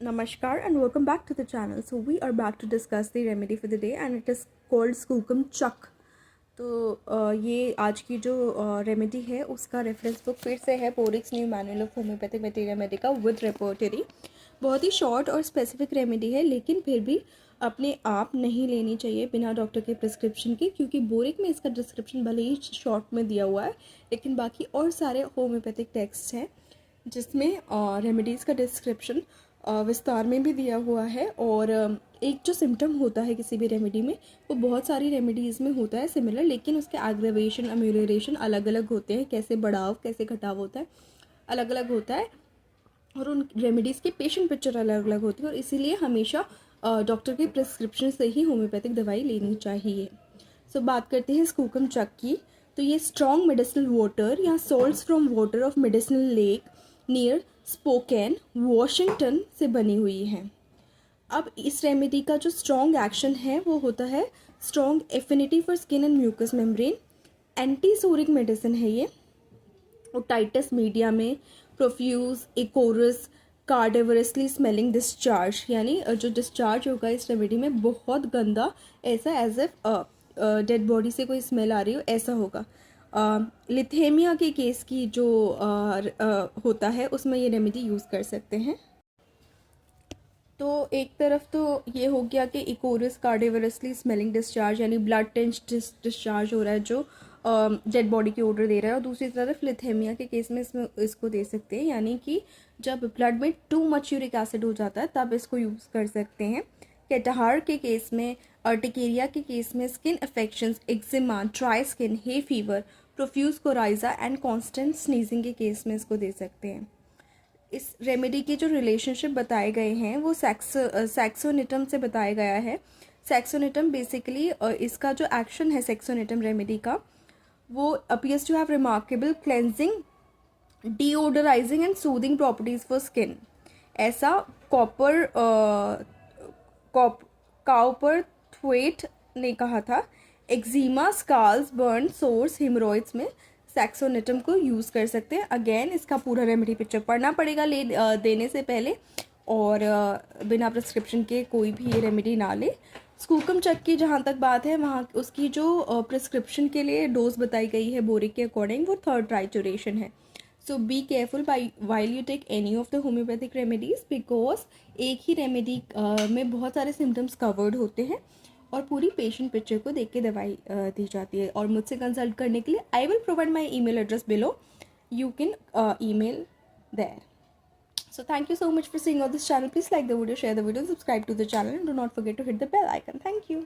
Namaskar and welcome back to the channel. So we are back to discuss the remedy for the day and it is called Skookum Chuck. तो ये आज की जो remedy है उसका reference book फिर से है पोरिक्स new manual of homeopathic material Medica with repertory. बहुत ही शॉर्ट और स्पेसिफिक रेमेडी है लेकिन फिर भी अपने आप नहीं लेनी चाहिए बिना डॉक्टर के प्रिस्क्रिप्शन के, क्योंकि बोरिक में इसका डिस्क्रिप्शन भले ही शॉर्ट में दिया हुआ है लेकिन बाकी और सारे होम्योपैथिक टेक्स्ट हैं जिसमें रेमेडीज़ का डिस्क्रिप्शन विस्तार में भी दिया हुआ है। और एक जो सिम्टम होता है किसी भी रेमेडी में वो बहुत सारी रेमेडीज़ में होता है सिमिलर, लेकिन उसके एग्रेवेशन अम्यूलरेशन अलग अलग होते हैं। कैसे बढ़ाव कैसे घटाव होता है अलग अलग होता है और उन रेमेडीज़ की पेशेंट पिक्चर अलग अलग होती है और इसीलिए हमेशा डॉक्टर के प्रिस्क्रिप्शन से ही होम्योपैथिक दवाई लेनी चाहिए। सो बात करते हैं स्कूकम चक की। तो ये स्ट्रॉन्ग मेडिसिनल वाटर या salts from water of medicinal lake near spoken Washington से बनी हुई है। अब इस रेमेडी का जो स्ट्रॉन्ग एक्शन है वो होता है strong affinity for skin and mucous membrane, antipsoric medicine है ये। ओटाइटिस मीडिया में profuse ichorous cadaverously smelling discharge, यानी जो डिस्चार्ज होगा इस रेमेडी में बहुत गंदा, ऐसा एज इफ डेड बॉडी से कोई स्मेल आ रही हो ऐसा होगा। लिथेमिया के केस की जो होता है उसमें ये रेमेडी यूज़ कर सकते हैं। तो एक तरफ तो ये हो गया कि इकोरस कार्डिवरसली स्मेलिंग डिस्चार्ज यानी ब्लड टेंच डिस्चार्ज हो रहा है जो डेड बॉडी की ऑर्डर दे रहा है, और दूसरी तरफ लिथेमिया के केस में इसको दे सकते हैं, यानी कि जब ब्लड में टू मच यूरिक एसिड हो जाता है तब इसको यूज़ कर सकते हैं। कैटाहार के केस में, अर्टिकेरिया के केस में, skin affections, eczema, dry skin, hay fever, profuse coryza and constant sneezing के केस में इसको दे सकते हैं। इस रेमेडी के जो रिलेशनशिप बताए गए हैं वो सैक्सोनिटम से बताया गया है। सैक्सोनिटम बेसिकली इसका जो एक्शन है सेक्सोनिटम रेमेडी का वो appears to have remarkable cleansing, deodorising and soothing properties for skin. ऐसा काउपर थ्वेट ने कहा था। Eczema, scalds, burn, sores, haemorrhoids में सैक्सोनिटम को यूज़ कर सकते हैं। अगेन इसका पूरा रेमेडी पिक्चर पढ़ना पड़ेगा देने से पहले, और बिना प्रिस्क्रिप्शन के कोई भी ये रेमेडी ना ले। स्कूकम चक की जहाँ तक बात है वहाँ उसकी जो प्रिस्क्रिप्शन के लिए डोज बताई गई है बोरिक के अकॉर्डिंग वो 3rd ट्राइटरेशन है। So be careful while you take any of the homeopathic remedies, because एक ही रेमेडी में बहुत सारे सिम्टम्स कवर्ड होते हैं और पूरी पेशेंट पिक्चर को देख के दवाई दी जाती है। और मुझसे कंसल्ट करने के लिए I will provide my email address below, you can email there. So thank you so much for seeing on this channel. Please like the video, share the video, subscribe to the channel and do not forget to hit the bell icon. Thank you.